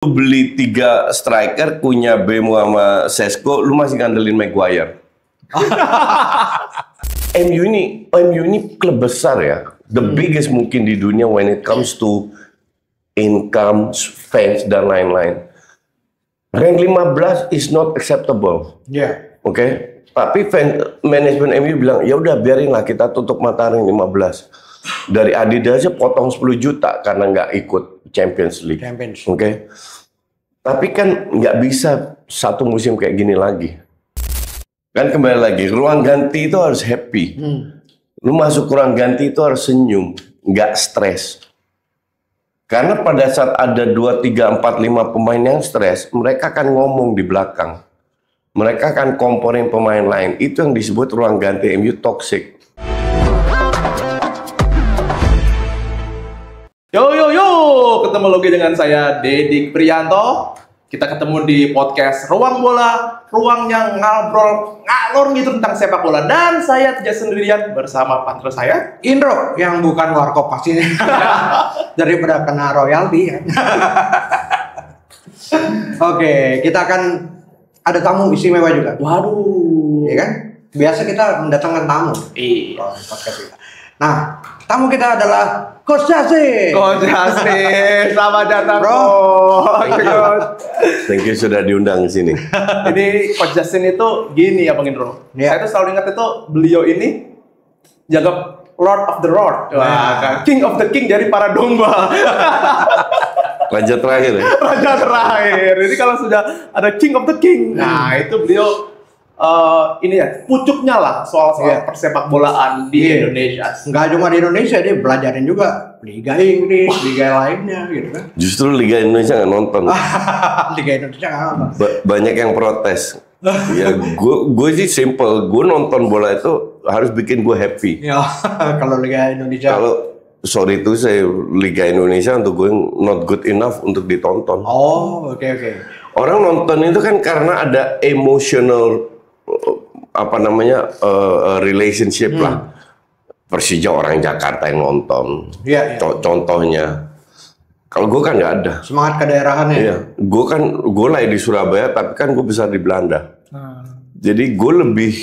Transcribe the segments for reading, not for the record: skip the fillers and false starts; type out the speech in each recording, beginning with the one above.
Beli 3 striker, punya Bemo sama Sesko, lu masih ngandelin Maguire. MU ini klub besar ya, the biggest mungkin di dunia when it comes to income, fans dan lain-lain. Rank 15 is not acceptable. Oke? Tapi manajemen MU bilang, ya udah biarinlah kita tutup mata rank 15. Dari Adidas aja potong 10 juta karena nggak ikut Champions League. Oke? Tapi kan nggak bisa satu musim kayak gini lagi. Kan kembali lagi, ruang ganti itu harus happy. Lu masuk ruang ganti itu harus senyum, nggak stres. Karena pada saat ada 2, 3, 4, 5 pemain yang stres, mereka akan ngomong di belakang. Mereka akan komporin pemain lain. Itu yang disebut ruang ganti MU toxic. Yo, ketemu lagi dengan saya Dedik Prianto. Kita ketemu di podcast Ruang Bola, ruang yang ngalor gitu tentang sepak bola. Dan saya tidak sendirian bersama partner saya, Indro, yang bukan warkop pastinya. Daripada kena royalti. Oke, kita akan ada tamu istimewa juga. waduh, Iya kan? Biasa kita mendatangkan tamu. iya, Podcast kita. Nah, tamu kita adalah Coach Justin. Coach Justin, selamat datang, Bro. Thank you sudah diundang di sini. Ini Coach Justin itu gini ya Bang Indro. Iya. Saya tuh selalu ingat itu beliau ini jaga Lord of the Road. Wah, kan. King of the King dari para domba. Raja terakhir ya. Raja terakhir. Jadi kalau sudah ada King of the King, nah itu beliau ini ya pucuknya lah soal persepak bolaan di Indonesia. Nggak cuma di Indonesia, dia belajarin juga Liga Inggris, Liga lainnya gitu kan. Justru Liga Indonesia nggak nonton. Liga Indonesia nggak apa. Banyak yang protes. Ya, gue sih simple. Gue nonton bola itu harus bikin gue happy. Ya, kalau Liga Indonesia. Kalau sorry itu saya Liga Indonesia untuk gue not good enough untuk ditonton. Oh, oke. Orang nonton itu kan karena ada emotional relationship lah. Persija orang Jakarta yang nonton. Iya. Contohnya. Kalau gue kan nggak ada. Semangat kedaerahannya. Iya. Gue lahir di Surabaya tapi kan gue besar di Belanda. Jadi gue lebih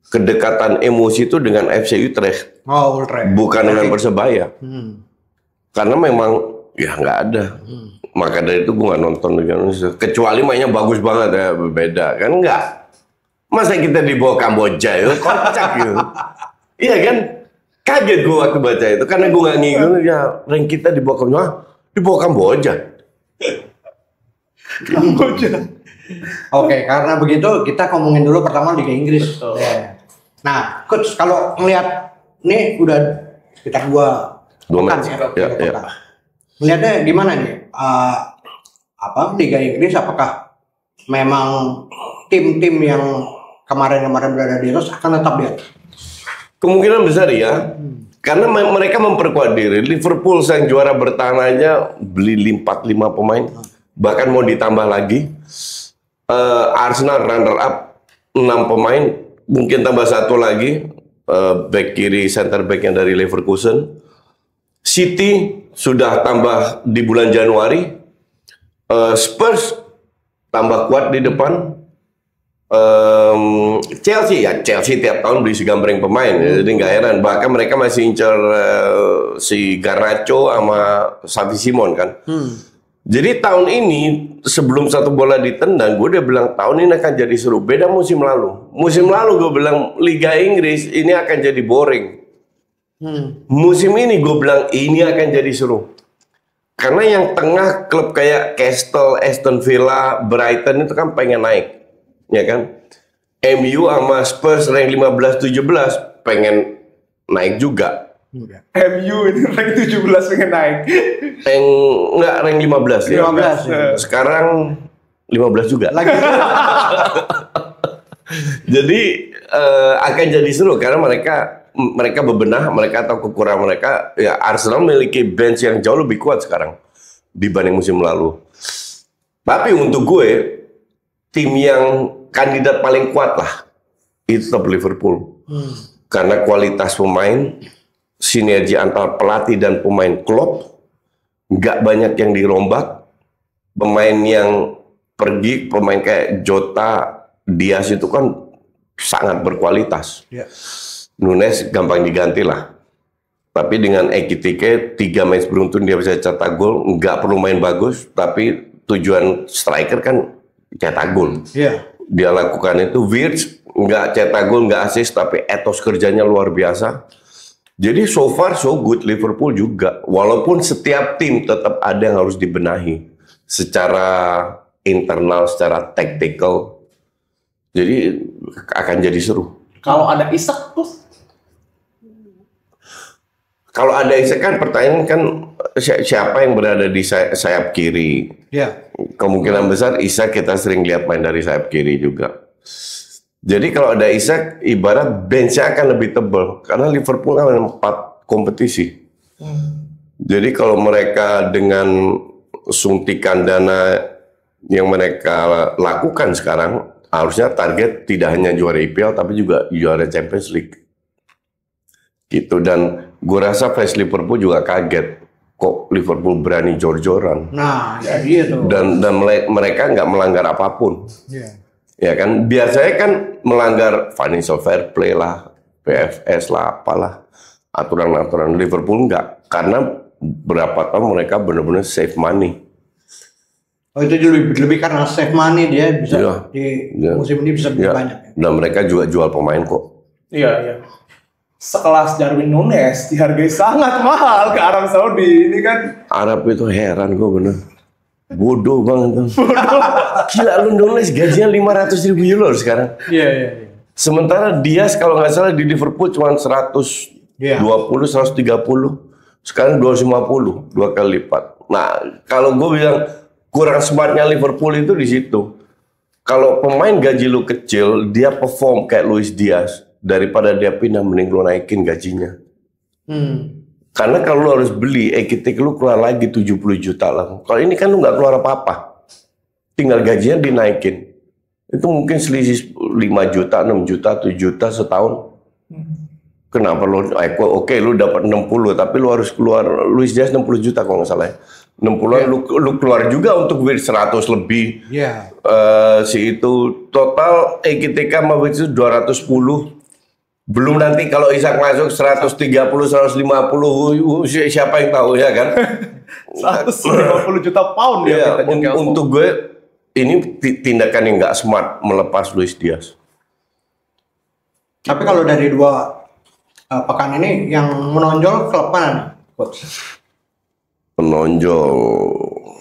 kedekatan emosi itu dengan FC Utrecht. Oh, Utrecht. Bukan dengan Persebaya. Karena memang ya nggak ada. Maka dari itu gue nggak nonton Liga Indonesia. Kecuali mainnya bagus banget ya, beda kan nggak. Masa kita dibawa Kamboja ya, kocak gitu. Iya kan? Kaget gue waktu baca itu karena gue nggak ngikut ya. Rank kita dibawa Kamboja. Oke, karena begitu kita ngomongin dulu pertama Liga Inggris. Ya. Nah, Coach, kalau ngelihat ini udah sekitar 2 pekan ya. Melihatnya gimana nih? Liga Inggris apakah memang tim-tim yang kemarin berada di atas akan tetap di atas? Kemungkinan besar ya. Karena mereka memperkuat diri. Liverpool yang juara bertahan aja beli 4-5 pemain. Bahkan mau ditambah lagi. Arsenal runner up 6 pemain. Mungkin tambah 1 lagi. Back kiri, center back yang dari Leverkusen. City sudah tambah di bulan Januari. Spurs tambah kuat di depan. Chelsea tiap tahun beli segambreng pemain, jadi nggak heran. Bahkan mereka masih incer si Garnacho sama Xavi Simon kan. Jadi tahun ini sebelum satu bola ditendang, gue udah bilang tahun ini akan jadi seru. Beda musim lalu. Musim lalu gue bilang Liga Inggris ini akan jadi boring. Musim ini gue bilang ini akan jadi seru. Karena yang tengah klub kayak Castle, Aston Villa, Brighton itu kan pengen naik. Ya kan? MU sama Spurs rank 15-17 pengen naik juga. MU ini rank 17 pengen naik. Enggak rank 15 ya. 15. Sekarang 15 juga. Lagi. Jadi akan jadi seru karena mereka bebenah, mereka tahu kekurangan mereka. Ya Arsenal memiliki bench yang jauh lebih kuat sekarang dibanding musim lalu. Tapi untuk gue tim yang kandidat paling kuat lah itu tetap Liverpool. Karena kualitas pemain, sinergi antara pelatih dan pemain Klopp, nggak banyak yang dirombak. pemain yang pergi, pemain kayak Jota, Diaz itu kan sangat berkualitas. Ya. Nunes gampang diganti lah. Tapi dengan Ekitike 3 match beruntun dia bisa cetak gol, nggak perlu main bagus, tapi tujuan striker kan cetak gol. Iya. Dia lakukan itu. Wirtz nggak cetak gol, nggak assist, tapi etos kerjanya luar biasa. Jadi so far so good Liverpool juga. Walaupun setiap tim tetap ada yang harus dibenahi secara internal, secara tactical. Jadi akan jadi seru. Kalau ada Isak terus? Kalau ada Isak kan pertanyaan kan siapa yang berada di sayap kiri? Ya. Kemungkinan besar Isak kita sering lihat main dari sayap kiri juga. Jadi kalau ada Isak ibarat benchnya akan lebih tebal karena Liverpool kan 4 kompetisi. Jadi kalau mereka dengan suntikan dana yang mereka lakukan sekarang harusnya target tidak hanya juara IPL tapi juga juara Champions League. Gitu. Dan gue rasa fans Liverpool juga kaget kok Liverpool berani jor-joran. Nah, ya gitu. Dan mereka nggak melanggar apapun. Iya. Ya kan biasanya kan melanggar financial fair play lah, PFS lah, apalah aturan-aturan. Liverpool nggak, karena berapa tahun mereka benar-benar save money. Oh itu lebih karena save money dia bisa di musim ini bisa lebih banyak. Ya? Dan mereka juga jual pemain kok. Iya, iya. Sekelas Darwin Nunes dihargai sangat mahal ke Arab Saudi ini kan. Arab itu heran gue bener. Bodoh banget. Gila lu Nunes gajinya 500.000 euro sekarang. Iya, iya, iya. Sementara Diaz kalau nggak salah di Liverpool cuma 120, 130. Sekarang 250, 2 kali lipat. Nah, kalau gue bilang kurang smartnya Liverpool itu di situ. Kalau pemain gaji lu kecil, dia perform kayak Luis Diaz. Daripada dia pindah, mending lu naikin gajinya. Karena kalau lu harus beli, Ekitike lu keluar lagi 70 juta lah. Kalau ini kan lu nggak keluar apa-apa. Tinggal gajinya dinaikin. Itu mungkin selisih 5 juta, 6 juta, 7 juta setahun. Kenapa lu, oke lu dapat 60, tapi lu harus keluar, Luis Diaz 60 juta kalau nggak salah ya. 60-an lu keluar juga untuk Wirtz 100 lebih. Iya. Si itu total Ekitike sama Wirtz itu 210. Belum nanti kalau Isak masuk 130, 150, siapa yang tahu ya kan? 150 juta pound ya. Untuk gue ini tindakan yang nggak smart melepas Luis Diaz. Tapi kalau dari 2 pekan ini yang menonjol klub mana, Coach? Menonjol.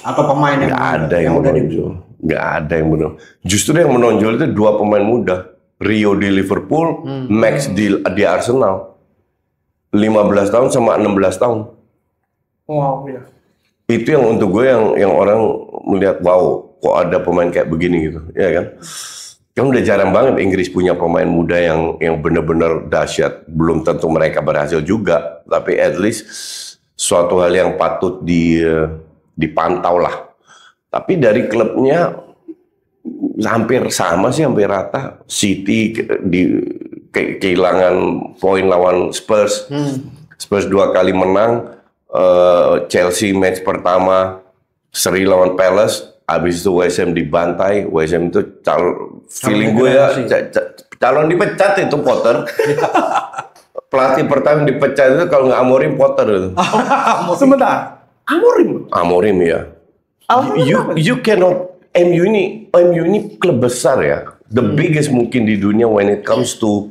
Atau pemain yang nggak ada yang menonjol. Nggak ada yang menonjol. Justru yang menonjol itu 2 pemain muda. Rio di Liverpool, Max di Arsenal. 15 tahun sama 16 tahun. Wow, ya. Itu yang untuk gue yang orang melihat, wow, kok ada pemain kayak begini gitu, ya kan? Kan udah jarang banget Inggris punya pemain muda yang benar-benar dahsyat. Belum tentu mereka berhasil juga, tapi at least suatu hal yang patut dipantau lah. Tapi dari klubnya hampir sama sih, hampir rata. City kehilangan poin lawan Spurs. Spurs 2 kali menang. Chelsea match pertama seri lawan Palace. Habis itu West Ham dibantai. West Ham itu feeling gue ya calon dipecat itu Potter. Pelatih pertama dipecat itu kalau nggak Amorim, Potter itu. Sebentar. Amorim ya. You cannot. MU ini klub besar ya, the biggest mungkin di dunia when it comes to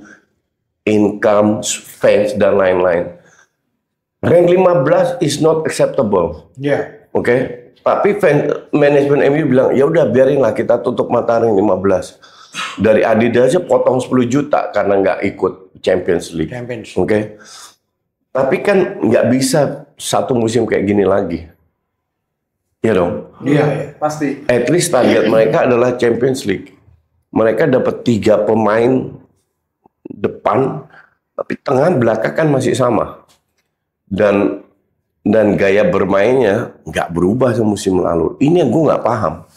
income, fans dan lain-lain. Rank 15 is not acceptable. Yeah. Oke. Tapi manajemen MU bilang ya udah biarinlah kita tutup mata rank 15. Dari Adidas aja potong 10 juta karena nggak ikut Champions League. Oke. Tapi kan nggak bisa satu musim kayak gini lagi. Iya dong. Iya, pasti. At least target mereka adalah Champions League. Mereka dapat 3 pemain depan, tapi tengah belakang kan masih sama. Dan gaya bermainnya nggak berubah sama musim lalu. Ini yang gue nggak paham.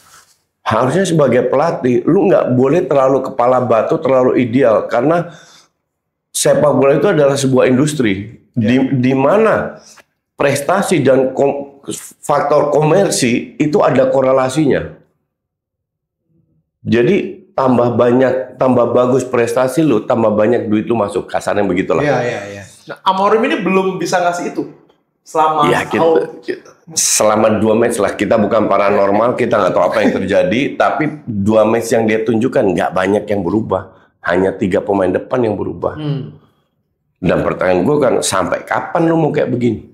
Harusnya sebagai pelatih, lu nggak boleh terlalu kepala batu, terlalu ideal, karena sepak bola itu adalah sebuah industri di mana prestasi dan faktor komersi itu ada korelasinya. Jadi tambah banyak, tambah bagus prestasi lu, tambah banyak duit lu masuk. Kasarnya begitulah. Iya. Nah, Amorim ini belum bisa ngasih itu selama Ya, selama 2 match lah. Kita bukan paranormal, kita nggak tahu apa yang terjadi. Tapi 2 match yang dia tunjukkan nggak banyak yang berubah. Hanya 3 pemain depan yang berubah. Dan pertanyaan gue kan, sampai kapan lu mau kayak begini?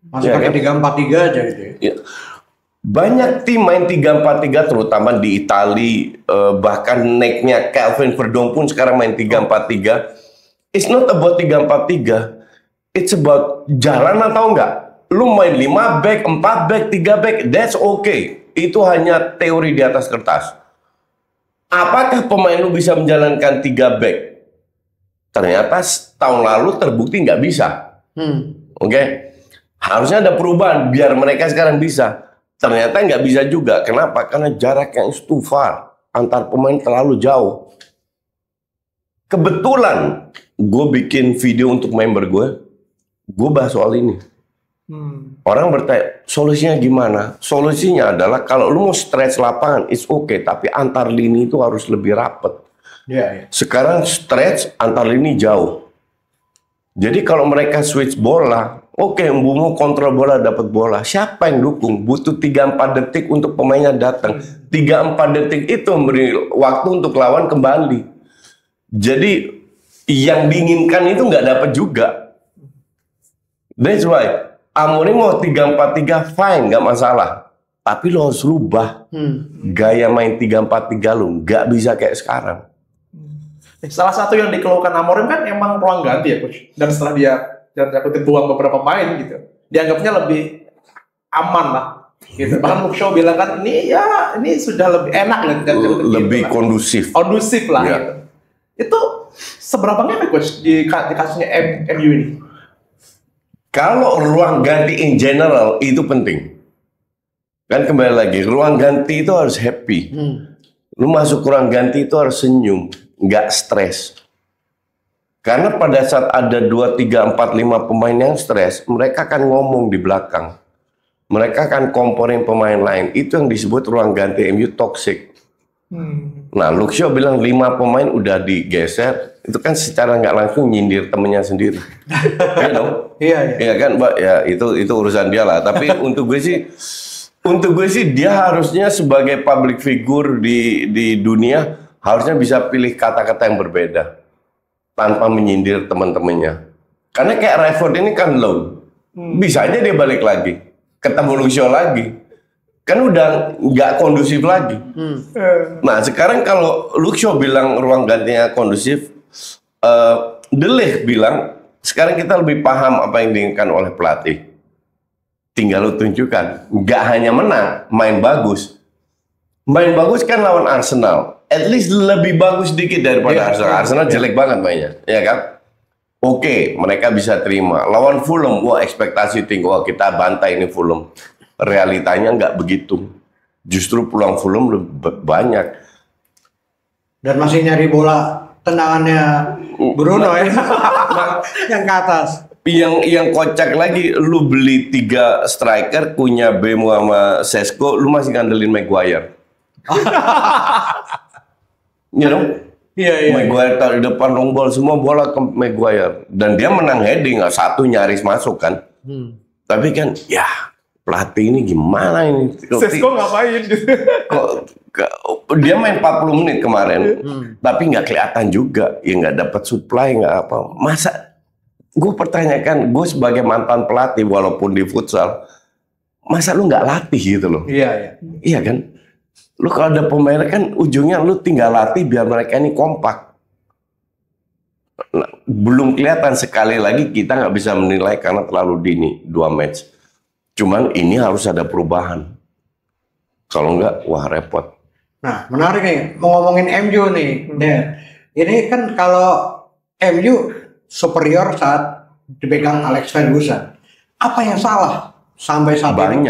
Masih pakai 3-4-3 aja gitu ya. Ya. Banyak tim main 3-4-3 terutama di Itali, bahkan necknya Calvin Verdong pun sekarang main 3-4-3. It's not about 3-4-3, it's about jalan atau enggak. Lu main 5 back, 4 back, 3 back, that's okay. Itu hanya teori di atas kertas. Apakah pemain lu bisa menjalankan 3 back? Ternyata tahun lalu terbukti nggak bisa. Oke? Harusnya ada perubahan biar mereka sekarang bisa. Ternyata nggak bisa juga. Kenapa? Karena jarak yang too far. Antar pemain terlalu jauh. Kebetulan gue bikin video untuk member gue bahas soal ini. Orang bertanya, solusinya gimana? Solusinya adalah kalau lu mau stretch lapangan, it's okay. Tapi antar lini itu harus lebih rapet. Sekarang stretch antar lini jauh. Jadi kalau mereka switch bola, oke, Mbeumo kontrol bola, dapat bola. Siapa yang dukung? Butuh 3-4 detik untuk pemainnya datang. 3-4 detik itu memberi waktu untuk lawan kembali. Jadi yang diinginkan itu nggak dapat juga. That's why Amorim mau 3-4-3 fine, nggak masalah. Tapi lo harus rubah gaya main 3-4-3 lo. Nggak bisa kayak sekarang. Salah satu yang dikeluhkan Amorim kan emang ruang ganti ya, Coach. Dan setelah dia buang beberapa pemain gitu, dianggapnya lebih aman lah. Gitu. Bahkan Luke Shaw bilang kan ini sudah lebih enak lebih gitu, kondusif lah. Ya. Gitu. Itu seberapa ngefek, Coach, di kasusnya MU ini? Kalau ruang ganti in general itu penting. Kan kembali lagi, ruang ganti itu harus happy. Lu masuk ruang ganti itu harus senyum, nggak stres. Karena pada saat ada 2, 3, 4, 5 pemain yang stres, mereka akan ngomong di belakang. Mereka akan komporin pemain lain. Itu yang disebut ruang ganti MU toxic. Nah, Luke Shaw bilang 5 pemain udah digeser. Itu kan secara nggak langsung nyindir temennya sendiri. Iya dong? Iya kan, Mbak? Ya itu urusan dia lah. Tapi untuk gue sih dia harusnya sebagai public figure di dunia harusnya bisa pilih kata-kata yang berbeda tanpa menyindir teman-temannya. Karena kayak Rashford ini kan loan. Bisa aja dia balik lagi. Ketemu Luke Shaw lagi. Kan udah nggak kondusif lagi. Nah sekarang kalau Luke Shaw bilang ruang gantinya kondusif, De Ligt bilang sekarang kita lebih paham apa yang diinginkan oleh pelatih. Tinggal lu tunjukkan. Nggak hanya menang, main bagus. Main bagus kan lawan Arsenal. At least lebih bagus sedikit daripada Arsenal. Arsenal jelek banget mainnya, ya kan? Oke, mereka bisa terima. Lawan Fulham, wah ekspektasi tinggi. Wah kita bantai ini Fulham. Realitanya nggak begitu. Justru pulang Fulham lebih banyak. Dan masih nyari bola tendangannya Bruno ya. Yang ke atas. Yang kocak lagi, lu beli 3 striker, punya Bemo sama Sesko, lu masih ngandelin Maguire. You know? Iya. Maguire taruh di depan long ball, semua bola ke Maguire. Dan dia menang heading, satu nyaris masuk kan. Tapi kan, ya pelatih ini gimana ini? Sesko ngapain gitu? Dia main 40 menit kemarin, tapi nggak kelihatan juga. Ya nggak dapat supply, nggak apa. Masa, gue pertanyakan, gue sebagai mantan pelatih, walaupun di futsal, masa lu nggak latih gitu loh? Iya kan? Lu kalau ada pemain kan ujungnya lu tinggal latih biar mereka ini kompak. Nah, belum kelihatan, sekali lagi kita nggak bisa menilai karena terlalu dini 2 match. Cuman ini harus ada perubahan. Kalau nggak, wah repot. Nah, menarik nih, mau ngomongin MU nih. Ini kan kalau MU superior saat dipegang Alex Ferguson. Apa yang salah sampai saat ini?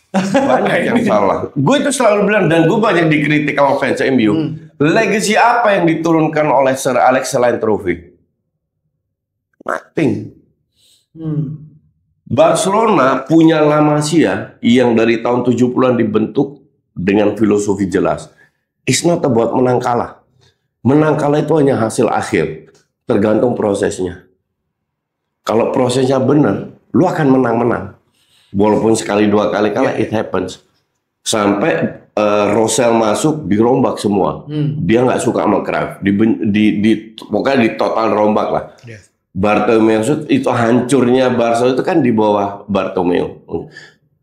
Banyak yang salah. Gue itu selalu bilang, dan gue banyak dikritik sama fans MU. Legacy apa yang diturunkan oleh Sir Alex selain trofi? Nothing. Barcelona punya La Masia yang dari tahun 70-an dibentuk dengan filosofi jelas. It's not about menang kalah. Menang kalah itu hanya hasil akhir, tergantung prosesnya. Kalau prosesnya benar, lu akan menang-menang. Walaupun sekali dua kali kalah, it happens. Sampai Rosell masuk, dirombak semua. Dia nggak suka sama Cruyff. Pokoknya di total rombak lah. Bartomeu itu hancurnya Barca itu kan di bawah Bartomeu.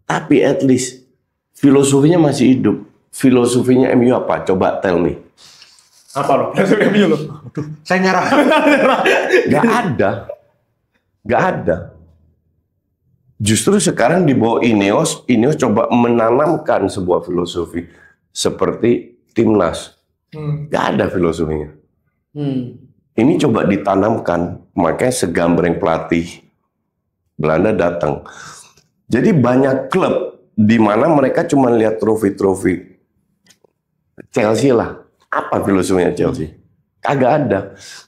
Tapi at least filosofinya masih hidup. Filosofinya MU apa? Coba tell me. Apa lo? Filosofi MU lo? Saya nyerah. Gak ada. Justru sekarang di bawah Ineos coba menanamkan sebuah filosofi seperti timnas. Gak ada filosofinya. Ini coba ditanamkan, makanya segambreng pelatih Belanda datang. Jadi banyak klub di mana mereka cuma lihat trofi-trofi. Chelsea lah, apa filosofinya Chelsea? Kagak ada.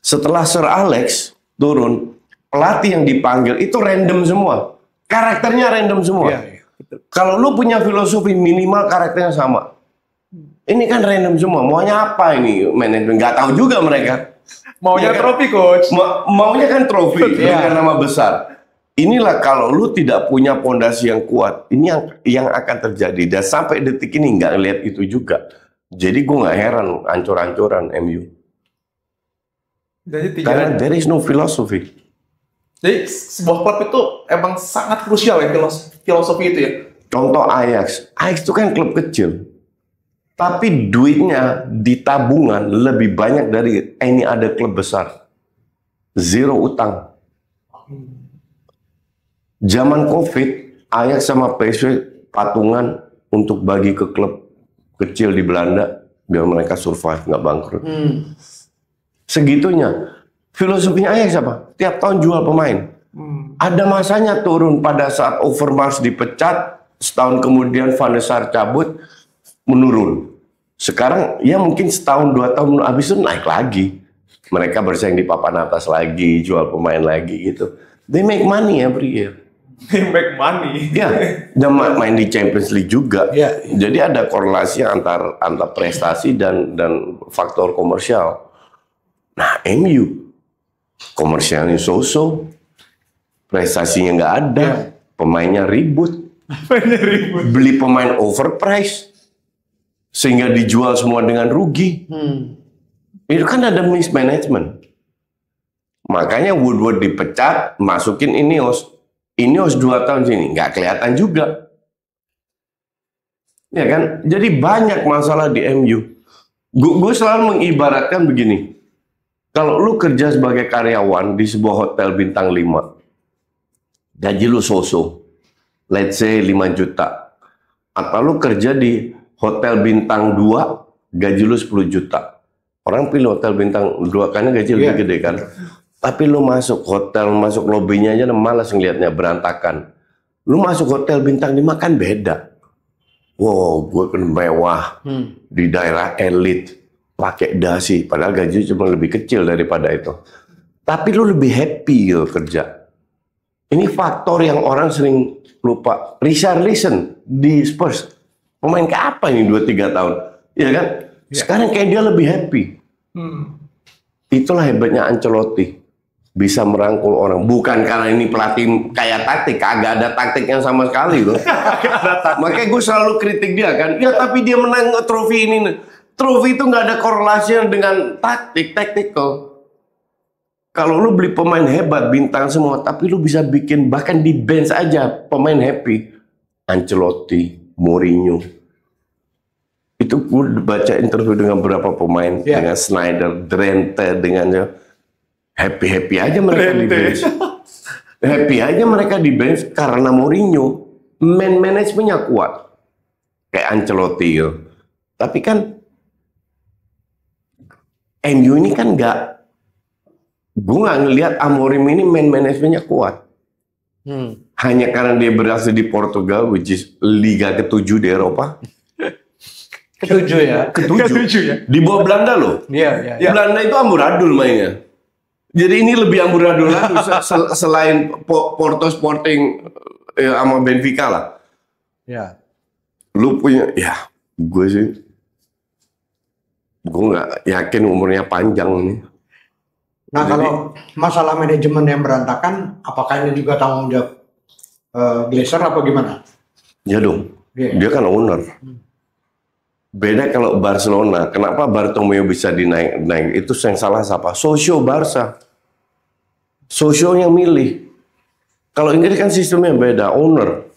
Setelah Sir Alex turun, pelatih yang dipanggil itu random semua. Karakternya random semua. Kalau lu punya filosofi minimal karakternya sama. Ini kan random semua. Maunya apa ini manajemen? Nggak tahu juga mereka. Maunya kan? trofi, coach. Maunya kan trofi dengan nama besar. Inilah kalau lu tidak punya pondasi yang kuat, ini yang akan terjadi. Dan sampai detik ini nggak lihat itu juga. Jadi gue nggak heran ancur-ancuran MU. Karena there is no philosophy. Jadi sebuah klub itu emang sangat krusial ya filosofi itu ya. Contoh Ajax. Ajax itu kan klub kecil. Tapi duitnya di tabungan lebih banyak dari any other klub besar. Zero utang. Zaman Covid, Ajax sama PSV patungan untuk bagi ke klub kecil di Belanda biar mereka survive, nggak bangkrut. Segitunya. Filosofinya Ajax apa? Tiap tahun jual pemain. Ada masanya turun pada saat Overmars dipecat, setahun kemudian Van der Sar cabut, menurun. Sekarang ya mungkin setahun dua tahun habis itu naik lagi. Mereka bersaing di papan atas lagi, jual pemain lagi gitu. They make money every year. They make money. Ya, dan main di Champions League juga. Jadi ada korelasi antar prestasi dan faktor komersial. Nah, MU komersialnya so-so, prestasinya nggak ada, pemainnya ribut, beli pemain overpriced, sehingga dijual semua dengan rugi. Itu kan ada mismanagement. Makanya Woodward dipecat, masukin Ineos 2 tahun sini, nggak kelihatan juga. Ya kan? Jadi banyak masalah di MU. Gue selalu mengibaratkan begini. Kalau lu kerja sebagai karyawan di sebuah hotel bintang 5, gaji lu so-so, let's say 5 juta. Atau lu kerja di hotel bintang 2, gaji lu 10 juta. Orang pilih hotel bintang 2 karena gaji lebih gede kan. Tapi lu masuk hotel, masuk lobbynya aja malas ngeliatnya, berantakan. Lu masuk hotel bintang 5 kan beda. Wow, gue kan mewah di daerah elit. Pakai dasi, padahal gaji cuma lebih kecil daripada itu. Tapi lu lebih happy gitu kerja. Ini faktor yang orang sering lupa. Richarlison di Spurs, pemain ke apa ini 2-3 tahun? Ya kan? Sekarang kayak dia lebih happy. Itulah hebatnya Ancelotti. Bisa merangkul orang. Bukan karena ini pelatih kayak taktik. Kagak ada taktik yang sama sekali loh. Makanya gue selalu kritik dia kan. Ya tapi dia menang trofi ini. Trofi itu nggak ada korelasinya dengan tactical. Kalau lu beli pemain hebat, bintang semua, tapi lu bisa bikin bahkan di bench aja pemain happy. Ancelotti, Mourinho. Itu gue baca interview dengan beberapa pemain, dengan Snyder, Drenthe, dengan happy aja mereka di bench. Happy aja mereka di bench karena Mourinho, manajemennya kuat, kayak Ancelotti gitu. Tapi kan MU ini kan gue nggak ngelihat Amorim ini manajemennya kuat. Hanya karena dia berhasil di Portugal, which is Liga ke-7 di Eropa. Ketujuh ya. Ketujuh ya. Di bawah Belanda loh. Iya. Belanda itu amburadul mainnya. Jadi ini lebih amburadul lagi selain Porto Sporting sama Benfica lah. Ya. Lu punya, ya gue sih, gue nggak yakin umurnya panjang nih. Nah, kalau masalah manajemen yang berantakan, apakah ini juga tanggung jawab Glazer apa gimana? Ya dong, Iya. dia kan owner. Beda kalau Barcelona, kenapa Bartomeu bisa dinaik? Itu yang salah siapa? Sosio Barca. Sosio yang milih. Kalau Inggris kan sistemnya beda, owner.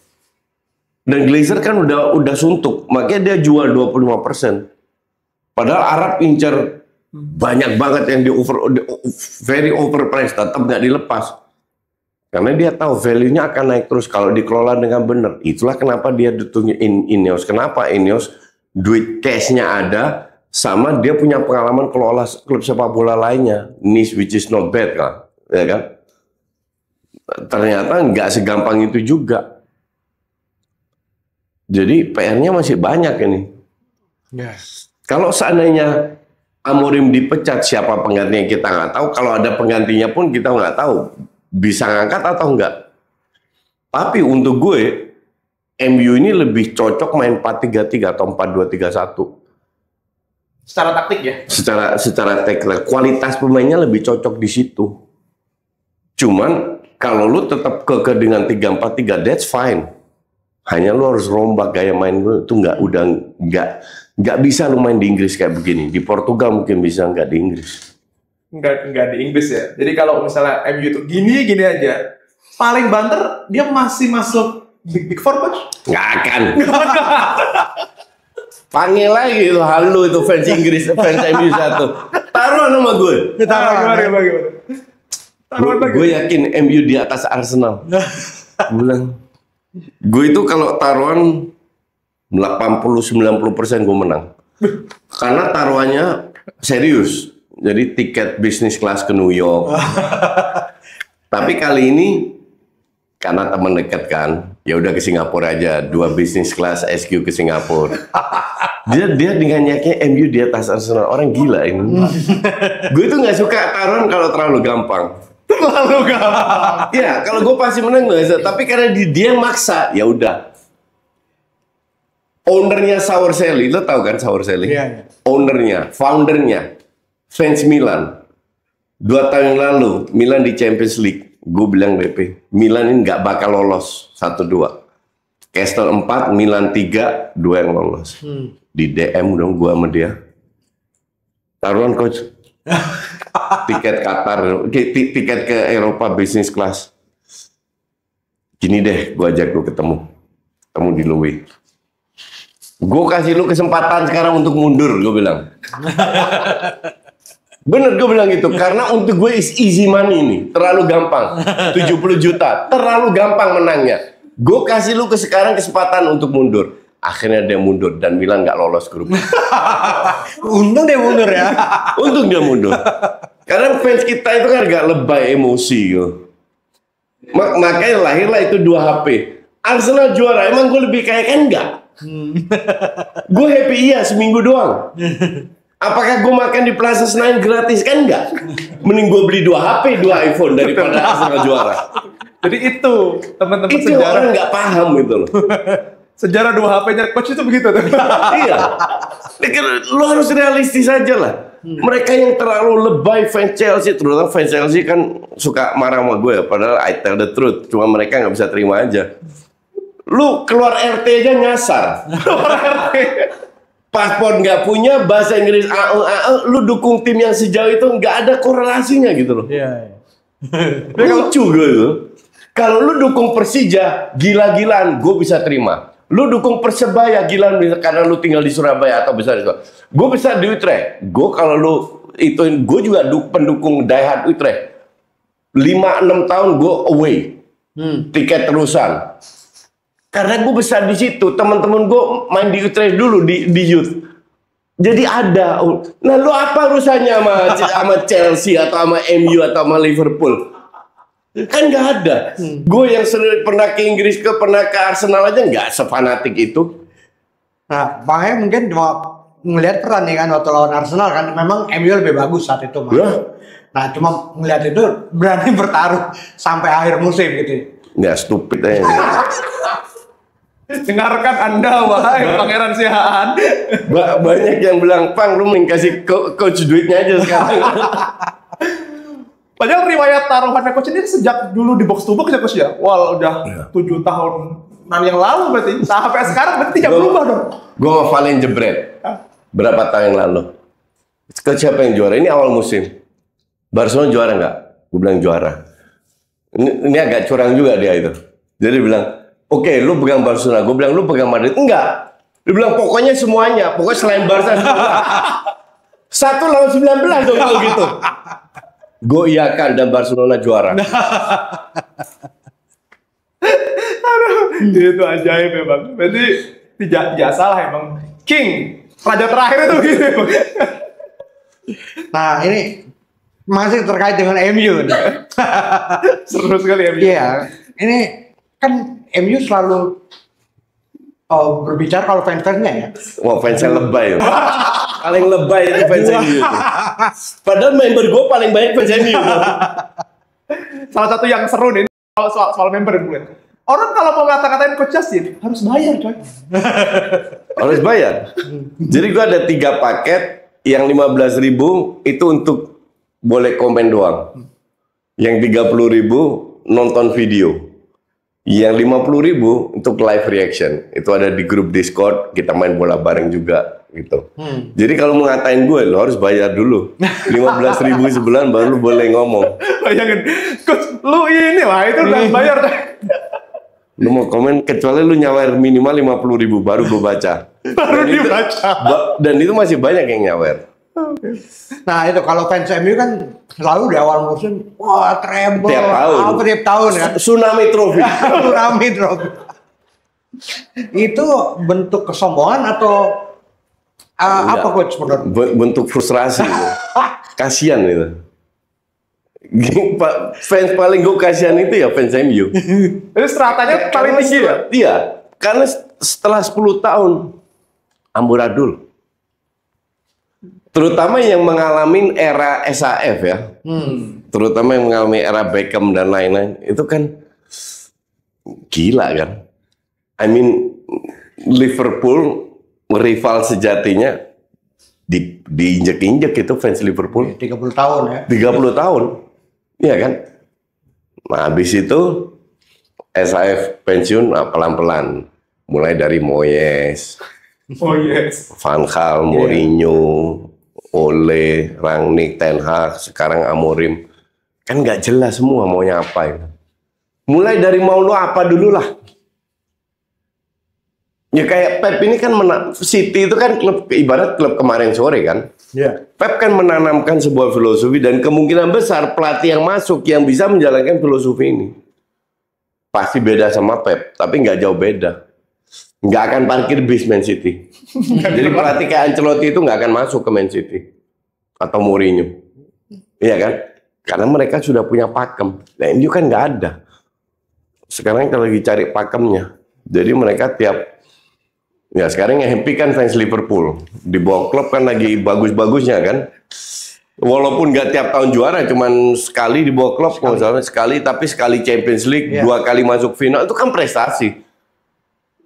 Dan Glazer kan udah suntuk, makanya dia jual 25%. Padahal Arab incer banyak banget yang very overpriced, tetap nggak dilepas. Karena dia tahu value-nya akan naik terus kalau dikelola dengan benar. Itulah kenapa dia ditunggu Ineos. Kenapa Ineos duit cash-nya ada, sama dia punya pengalaman kelola klub sepak bola lainnya. Nice, which is not bad kan, ya kan? Ternyata nggak segampang itu juga. Jadi PR-nya masih banyak ini. Yes. Kalau seandainya Amorim dipecat, siapa penggantinya kita nggak tahu. Kalau ada penggantinya pun kita nggak tahu bisa ngangkat atau enggak. Tapi untuk gue, MU ini lebih cocok main 4-3-3 atau 4-2-3-1. Secara taktik ya? Secara teknik, kualitas pemainnya lebih cocok di situ. Cuman kalau lu tetap kekeh dengan 3-4-3, that's fine. Hanya lu harus rombak gaya main lu itu nggak bisa lu main di Inggris kayak begini. Di Portugal mungkin bisa, nggak di Inggris. Nggak di Inggris ya. Jadi kalau misalnya MU itu gini aja, paling banter dia masih masuk Big Four, Coach? Nggak akan. Panggil lagi itu halo itu fans Inggris, fans MU satu. Taruhan sama gue. Gimana? Gue yakin MU di atas Arsenal. Bilang. Gue itu kalau taruhan 80-90% gue menang. Karena taruhannya serius. Jadi tiket bisnis kelas ke New York. Tapi kali ini karena teman dekat kan, ya udah ke Singapura aja, 2 bisnis kelas SQ ke Singapura. Dia dengan yakinnya MU di atas Arsenal. Orang gila ini. Gue itu nggak suka taruhan kalau terlalu gampang. Ya, kalau gue pasti menang nggak. Tapi karena dia yang maksa, ya udah. Ownernya Saurselli, lo tau kan Saurselli? Iya. Ownernya, foundernya, fans Milan. 2 tahun yang lalu, Milan di Champions League. Gue bilang DP, Milan ini nggak bakal lolos 1-2. Castle 4, Milan 3, 2 yang lolos. Di DM dong gue sama dia. Taruhan coach. Tiket Qatar, tiket ke Eropa bisnis kelas. Gini deh, gue ajak lu ketemu di Louis. Gue kasih lu kesempatan sekarang untuk mundur, gue bilang. Bener gue bilang gitu, karena untuk gue is easy money ini, terlalu gampang. 70 juta, terlalu gampang menangnya. Gue kasih lu sekarang kesempatan untuk mundur. Akhirnya dia mundur dan Milan nggak lolos grup. Untung dia mundur ya. Untung dia mundur. Karena fans kita itu kan agak lebay emosi gitu. Makanya lahirlah itu 2 HP. Arsenal juara, emang gue lebih kaya kan enggak? Gue happy iya seminggu doang. Apakah gue makan di Plaza Senayan gratis kan enggak? Mending gue beli 2 HP, 2 iPhone daripada Arsenal juara. Jadi itu teman-teman Itu sejarah orang nggak paham gitu loh. sejarah 2 HP-nya coach itu begitu tuh. Iya. Lo harus realistis aja lah. Mereka yang terlalu lebay fans Chelsea, terutama fans Chelsea kan suka marah sama gue. Padahal I tell the truth, cuma mereka nggak bisa terima aja. Lu keluar RT aja nyasar. Paspor nggak punya, bahasa Inggris lu dukung tim yang sejauh itu nggak ada korelasinya gitu loh. Iya. Lucu gue itu. Kalau lu dukung Persija, gila-gilaan, gue bisa terima. Lu dukung Persebaya, gila karena lu tinggal di Surabaya atau besar itu. Gue besar di Utrecht. Gue kalau lu itu, gue juga pendukung diehard Utrecht. 5-6 tahun gue away, tiket terusan. Karena gue besar di situ. Teman-teman gue main di Utrecht dulu di youth. Jadi ada. Nah lu apa urusannya sama Chelsea atau sama MU atau sama Liverpool? Kan nggak ada. Gue yang pernah ke Inggris, pernah ke Arsenal aja nggak sefanatik itu. Nah, makanya mungkin cuma melihat pertandingan waktu lawan Arsenal kan memang MU lebih bagus saat itu, Mas. Ya. Nah, cuma melihat itu berani bertaruh sampai akhir musim gitu. Ya stupid aja. Dengarkan Anda, wahai Pangeran Sihaan. Banyak yang bilang, Pang, lu main kasih coach duitnya aja sekarang. Padahal riwayat taruhannya coach ini sejak dulu di box to box ya coach ya. Wah, udah 7 tahunan yang lalu berarti. Sampai sekarang berarti tidak berubah dong. Gue ngefalin jebret. Berapa tahun yang lalu? Coach siapa yang juara? Ini awal musim. Barcelona juara nggak? Gue bilang juara. Ini agak curang juga dia itu. Jadi dia bilang, oke, lu pegang Barcelona. Gue bilang, lu pegang Madrid. Enggak. Dia bilang, pokoknya semuanya. Pokoknya selain Barca semua. 1 lawan 19 dong kalau gitu. Gue iakan dan Barcelona juara. Itu ajaib memang. Berarti tidak salah emang. King, raja terakhir itu gitu. Nah, ini masih terkait dengan MU nih. Seru sekali MU. Iya, ini kan MU selalu berbicara kalau fans-fansnya ya. Wah, fansnya lebay. Paling lebay itu fans MU. Padahal member gue paling banyak fans MU. Salah satu yang seru nih soal member mungkin. Orang kalau mau ngata-ngatain Coach Justin harus bayar, coy. Harus bayar. Jadi gue ada 3 paket yang 15.000 itu untuk boleh komen doang. Yang 30.000 nonton video. Yang 50.000 untuk live reaction. Itu ada di grup Discord, kita main bola bareng juga gitu. Jadi kalau mau ngatain gue, lo harus bayar dulu. 15.000 sebulan baru lo boleh ngomong. Bayangin, Coach, lu ini lah itu udah bayar. Lu mau komen kecuali lu nyawer minimal 50.000 baru gue baca. Baru dibaca. Dan itu masih banyak yang nyawer. Nah itu kalau fans MU kan selalu di awal musim, wah treble, Tiap tahun. tiap tahun ya. Tsunami Trophy. Tsunami Trophy. Itu bentuk kesombongan atau apa coach menurut? Bentuk frustrasi. Kasian itu. Fans paling gue kasihan itu ya fans MU. Itu stratanya paling tinggi ya? Iya, karena setelah 10 tahun amburadul. Terutama yang mengalami era SAF ya. Terutama yang mengalami era Beckham dan lain-lain. Itu kan gila kan. I mean, Liverpool rival sejatinya diinjek-injek itu fans Liverpool. 30 tahun ya. 30 tahun. Iya kan? Nah, habis itu SAF pensiun pelan-pelan. Mulai dari Moyes, Oh yes. Van Gaal, Mourinho, Ole, Rangnick, Ten Hag, sekarang Amorim. Kan nggak jelas semua maunya apa ya. Mulai dari mau lo apa dulu lah. Ya kayak Pep ini kan City itu kan klub ibarat klub kemarin sore kan. Iya. Pep kan menanamkan sebuah filosofi dan kemungkinan besar pelatih yang masuk yang bisa menjalankan filosofi ini pasti beda sama Pep, tapi nggak jauh beda. Nggak akan parkir bis Man City. Jadi pelatih kayak Ancelotti itu nggak akan masuk ke Man City atau Mourinho, iya kan? Karena mereka sudah punya pakem. Nah ini kan nggak ada. Sekarang kita lagi cari pakemnya. Jadi mereka ya sekarang yang happy kan fans Liverpool. Di bawah klub kan lagi bagus-bagusnya kan. Walaupun nggak tiap tahun juara, cuman sekali di bawah klub, sekali, tapi sekali Champions League, 2 kali masuk final, itu kan prestasi.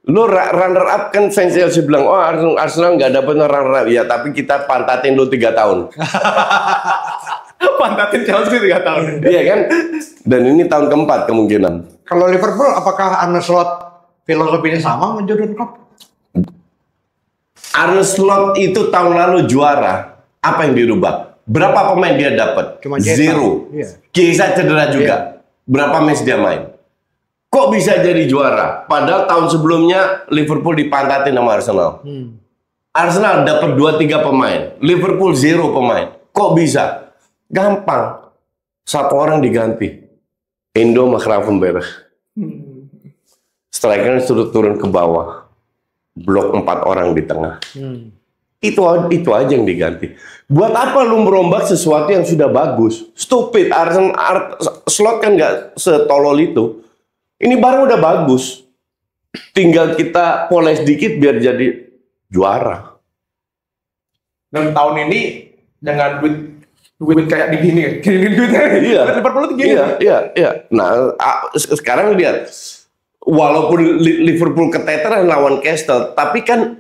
Lo runner up kan fans Chelsea bilang, oh Arsenal nggak dapat runner up. Ya tapi kita pantatin lo 3 tahun. Pantatin Chelsea 3 tahun. Iya kan? Dan ini tahun keempat kemungkinan. Kalau Liverpool, apakah Arne Slot filosofinya sama sama Jurgen Klopp? Arne Slot itu tahun lalu juara. Apa yang dirubah? Berapa pemain dia dapat? Cuma 0. Iya. Chiesa cedera juga. Berapa match dia main? Kok bisa jadi juara? Padahal tahun sebelumnya Liverpool dipantatin sama Arsenal. Arsenal dapat 2-3 pemain. Liverpool 0 pemain. Kok bisa? Gampang. 1 orang diganti. Endo sama Gravenberch. Striker sudah turun ke bawah. Blok 4 orang di tengah. Itu aja yang diganti. Buat apa lu merombak sesuatu yang sudah bagus? Stupid. Slot kan nggak setolol itu. Ini baru udah bagus. Tinggal kita poles dikit biar jadi juara. Dan tahun ini dengan duit Duit kayak di gini, duitnya. Iya. Liverpool itu gini. Iya. Nah, sekarang lihat, walaupun Liverpool keteteran lawan Castle, tapi kan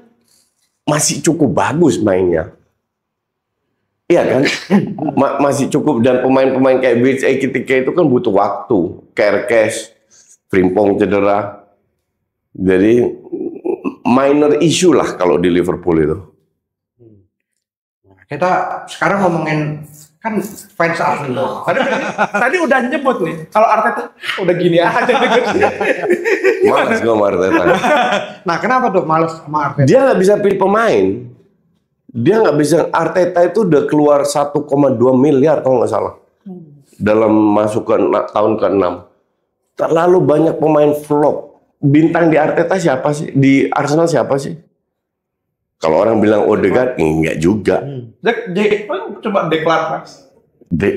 masih cukup bagus mainnya. Iya kan? Masih cukup, dan pemain-pemain kayak Beach Ekitike itu kan butuh waktu. Kerkes, Frimpong cedera. Jadi minor issue lah kalau di Liverpool itu. Kita sekarang ngomongin kan fans Arsenal. Tadi udah nyebut nih, kalau Arteta udah gini aja. Malas gue sama Arteta. Nah, kenapa tuh males sama Arteta? Dia nggak bisa pilih pemain. Dia nggak bisa. Arteta itu udah keluar 1,2 miliar kalau nggak salah dalam masuk ke tahun ke-6. Terlalu banyak pemain flop. Bintang di Arteta siapa sih? Di Arsenal siapa sih? Kalau orang bilang Odegaard, enggak juga. Coba Declan Rice.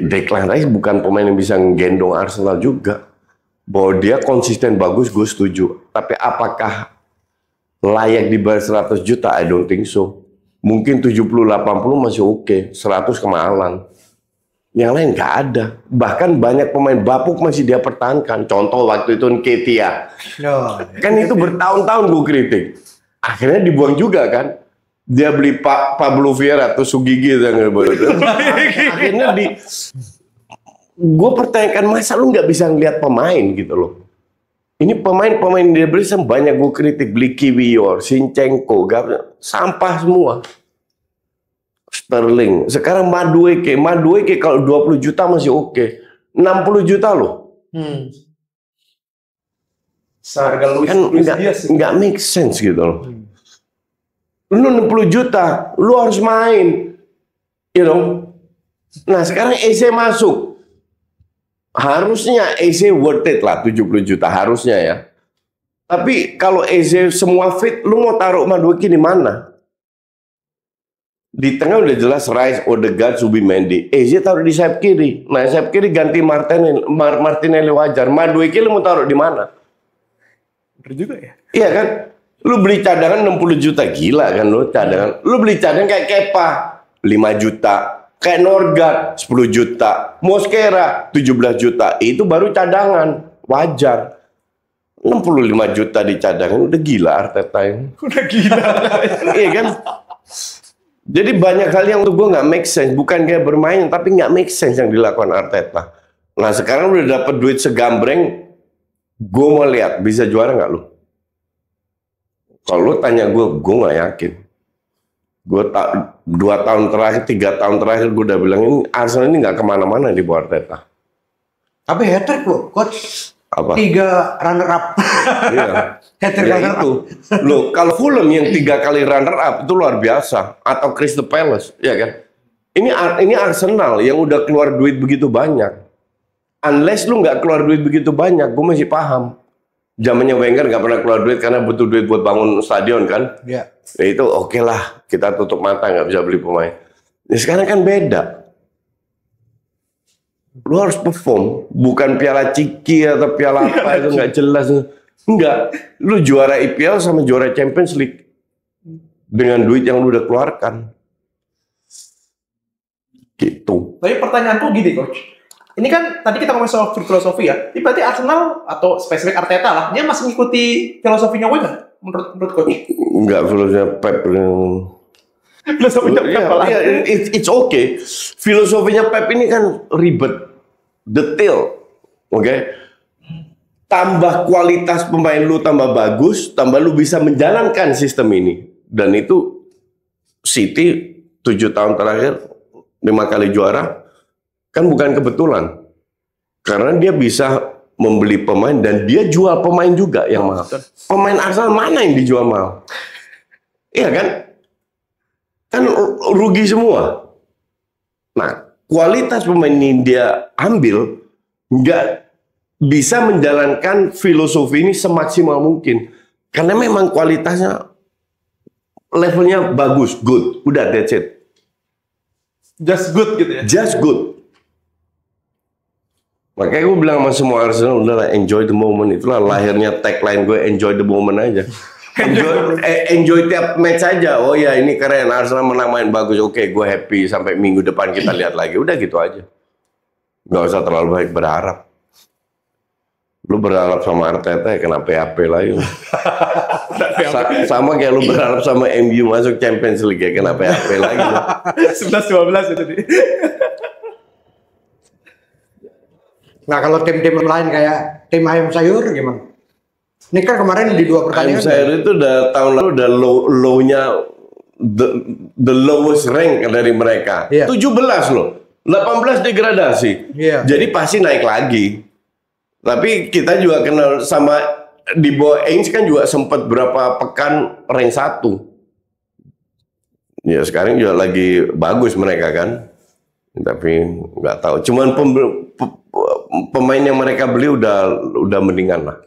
Declan Rice bukan pemain yang bisa nggendong Arsenal juga. Bahwa dia konsisten bagus, gue setuju. Tapi apakah layak dibayar 100 juta? I don't think so. Mungkin 70-80 masih oke. 100 kemahalan. Yang lain nggak ada. Bahkan banyak pemain bapuk masih dia pertahankan. Contoh waktu itu Nketiah. Kan itu bertahun-tahun gue kritik. Akhirnya dibuang juga kan. Dia beli Pablo Vieira atau Sugigi. Akhirnya gue pertanyakan, masa lu nggak bisa ngeliat pemain gitu loh. Ini pemain-pemain dia beli banyak gue kritik. Beli Kiwior, Zinchenko, sampah semua. Sterling. Sekarang Madueke kalau 20 juta masih oke. 60 juta loh. Seharga Luis Diaz nggak make sense gitu loh. Lu 60 juta, lu harus main. You know. Nah, sekarang Eze masuk. Harusnya Eze worth it lah 70 juta harusnya ya. Tapi kalau Eze semua fit, lu mau taruh Madueke di mana? Di tengah udah jelas Rice, Odegaard, Zubimendi. Eze taruh di sayap kiri. Nah, sayap kiri ganti Martinelli wajar. Madueke lu mau taruh di mana? Bener juga ya. Iya kan? Lu beli cadangan 60 juta, gila kan lu cadangan. Lu beli cadangan kayak Kepa 5 juta, kayak Norgard 10 juta, Mosquera 17 juta. Itu baru cadangan, wajar. 65 juta di cadangan udah gila Arteta ini. Udah gila. Iya kan? Jadi banyak hal yang untuk gue nggak make sense. Bukan kayak bermain, tapi nggak make sense yang dilakukan Arteta. Nah sekarang udah dapet duit segambreng, gue mau lihat bisa juara nggak lu? Kalau lu tanya gue nggak yakin. Gue 2 tahun terakhir, 3 tahun terakhir gue udah bilang ini Arsenal ini nggak kemana-mana di bawah Arteta. Tapi hat-trick loh, coach. Apa? 3 runner up. Iya. Hat-trick Ya runner itu. up. Loh, kalau Fulham yang 3 kali runner up itu luar biasa. Atau Crystal Palace, ya kan? Ini Arsenal yang udah keluar duit begitu banyak. Unless lu nggak keluar duit begitu banyak, gue masih paham. Zamannya Wenger nggak pernah keluar duit karena butuh duit buat bangun stadion kan? Iya. Ya itu oke lah, kita tutup mata nggak bisa beli pemain. Ya, sekarang kan beda. Lu harus perform, bukan piala Ciki atau piala apa itu nggak jelas. Enggak, lu juara IPL sama juara Champions League dengan duit yang lu udah keluarkan. Gitu. Tapi pertanyaanku gini, coach. Ini kan tadi kita ngomong soal filosofi ya. Ini berarti Arsenal atau spesifik Arteta lah, dia masih ngikuti filosofinya Wenger menurut coach? Enggak, filosofinya Pep. Filosofinya Pep lah. It's okay. Filosofinya Pep ini kan ribet, detail, oke? Tambah kualitas pemain lu tambah bagus, tambah lu bisa menjalankan sistem ini. Dan itu City 7 tahun terakhir 5 kali juara. Kan bukan kebetulan. Karena dia bisa membeli pemain dan dia jual pemain juga yang mahal. Pemain Arsenal mana yang dijual mahal? Iya kan? Kan rugi semua. Nah, kualitas pemain ini dia ambil nggak bisa menjalankan filosofi ini semaksimal mungkin. Karena memang kualitasnya levelnya bagus, good. Udah, that's it. Just good gitu ya? Just good. Makanya gue bilang sama semua Arsenal, udahlah enjoy the moment. Itulah lahirnya tagline gue, enjoy the moment aja. enjoy tiap match aja. Oh ya ini keren, Arsenal menang main bagus. Oke, gue happy sampai minggu depan kita lihat lagi. Udah gitu aja. Nggak usah terlalu baik berharap. Lu berharap sama Arteta ya kena PAP lagi. Sama kayak lu berharap sama MU masuk Champions League ya kena PAP lagi. 11-12 itu nih. Nah kalau tim-tim lain kayak tim ayam sayur gimana? Ini kan kemarin di 2 pertandingan. Ayam sayur itu udah tahun lalu udah low-nya the lowest rank dari mereka. 17 loh. 18 degradasi. Jadi pasti naik lagi. Tapi kita juga kenal sama di bawah Ainge kan juga sempat berapa pekan rank 1. Ya sekarang juga lagi bagus mereka kan. Tapi nggak tahu. Cuman pemain yang mereka beli udah mendingan lah.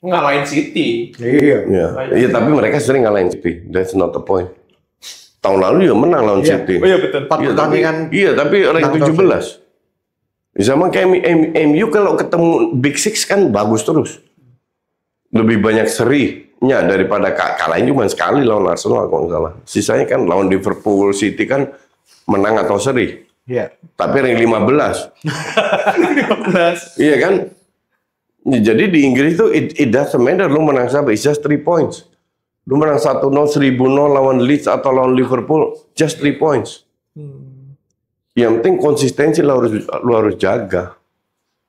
Ngalahin City. Iya, tapi mereka sering ngalahin City. That's not the point. Tahun lalu juga menang lawan City. Oh iya betul. 4 pertandingan. Tapi rank 17. Sama kayak MU kalau ketemu Big Six kan bagus terus. Lebih banyak serinya daripada kalahin cuma sekali lawan Arsenal kalau nggak salah. Sisanya kan lawan Liverpool, City kan menang atau seri. Iya. Tapi rank 15. 15. Iya kan? Jadi di Inggris itu it doesn't matter lu menang siapa, it's just 3 points. Lu menang 1-0, 1000-0 lawan Leeds atau lawan Liverpool, just 3 points. Yang penting konsistensi lu harus jaga.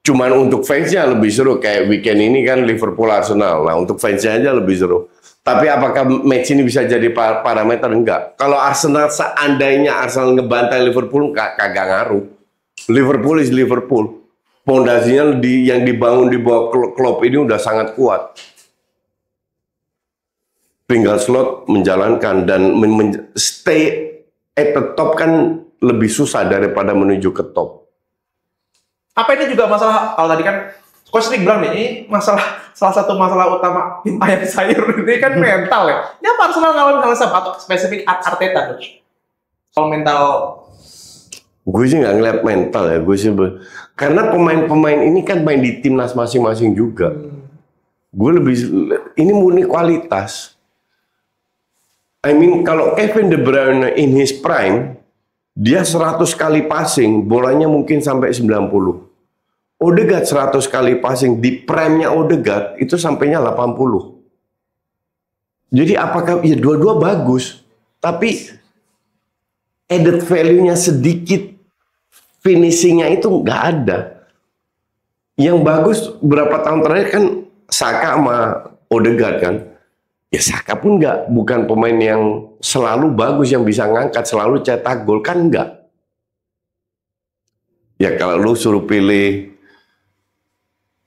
Cuman untuk fansnya lebih seru kayak weekend ini kan Liverpool Arsenal. Nah untuk fansnya aja lebih seru. Tapi apakah match ini bisa jadi parameter? Enggak. Kalau Arsenal seandainya Arsenal ngebantai Liverpool kagak ngaruh. Liverpool is Liverpool. Pondasinya yang dibangun di bawah Klopp ini udah sangat kuat. Tinggal slot menjalankan dan stay at the top kan lebih susah daripada menuju ke top. Apa ini juga masalah, kalau tadi kan Coach Nick bilang nih, ini salah satu masalah utama tim ayam sayur ini kan mental ya. Ini apa Arsenal ngalamin hal sama atau spesifik Arteta Coach? Kalau mental, gue sih nggak ngeliat mental ya, karena pemain-pemain ini kan main di timnas masing-masing juga. Gue ini murni kualitas. I mean kalau Kevin De Bruyne in his prime, dia 100 kali passing, bolanya mungkin sampai 90. Odegaard 100 kali passing, di prime-nya Odegaard itu sampainya 80. Jadi apakah, ya dua-dua bagus, tapi added value-nya sedikit, finishing-nya itu nggak ada. Yang bagus berapa tahun terakhir kan Saka sama Odegaard kan. Ya Saka pun bukan pemain yang selalu bagus yang bisa ngangkat, selalu cetak gol kan enggak. Ya kalau lu suruh pilih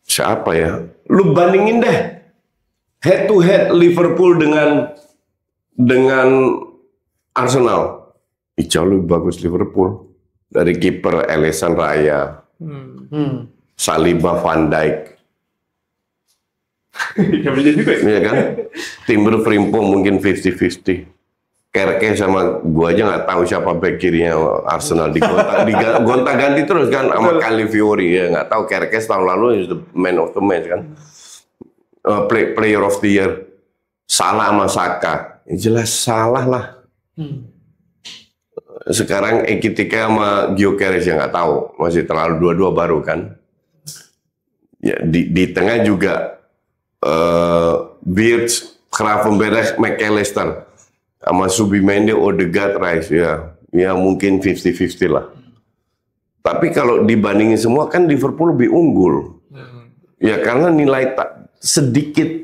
siapa ya? Lu bandingin deh head to head Liverpool dengan Arsenal. Jauh lebih bagus Liverpool dari kiper Alisson Raya, Saliba, Van Dijk. Iya kan? Timber Frimpong mungkin 50-50. Kerke sama gua aja nggak tahu siapa back kirinya Arsenal gonta-ganti terus kan sama Calafiori ya, nggak tahu. Kerke tahun lalu is the man of the match kan, player of the year. Salah sama Saka, ya jelas salah lah. Sekarang Ekitike sama Gyökeres ya nggak tahu, masih terlalu dua-dua baru kan. Ya di tengah juga Wirtz, Gravenberch, McAllister sama Subimendi, Odegaard, Rice ya mungkin 50-50 lah. Tapi kalau dibandingin semua kan Liverpool lebih unggul. Ya karena nilai sedikit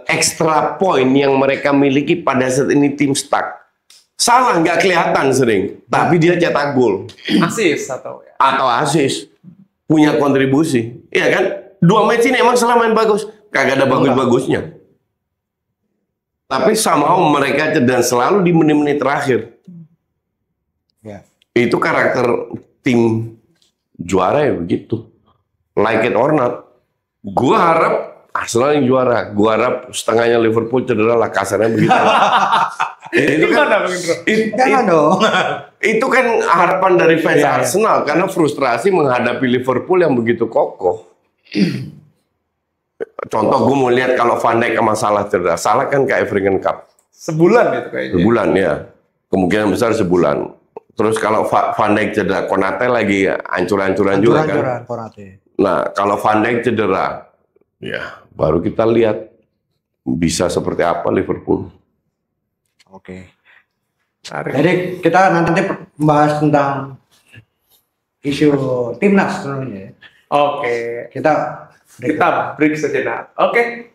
extra point yang mereka miliki pada saat ini tim stuck. Salah nggak kelihatan sering, tapi dia cetak gol. Asis atau asis, punya kontribusi. Iya kan? 2 match ini emang selama main bagus, kagak ada bagus-bagusnya. Tapi somehow mereka dan selalu di menit-menit terakhir. Ya. Itu karakter tim juara ya begitu. Like it or not. Gua harap Arsenal yang juara. Gua harap setengahnya Liverpool cedera lah, kasarnya begitu. Itu kan, itu kan harapan dari fans Arsenal karena frustrasi menghadapi Liverpool yang begitu kokoh. Contoh gue mau lihat kalau Van Dijk masalah cedera. Salah kan ke African Cup. Sebulan itu kayaknya. Sebulan ya. Kemungkinan besar sebulan. Terus kalau Van Dijk cedera, Konate lagi hancur-hancuran juga kan. Konate. Nah, kalau Van Dijk cedera, ya baru kita lihat bisa seperti apa Liverpool. Oke. Jadi kita nanti membahas tentang isu timnas sebenarnya. Oke. Kita break sejenak. Oke.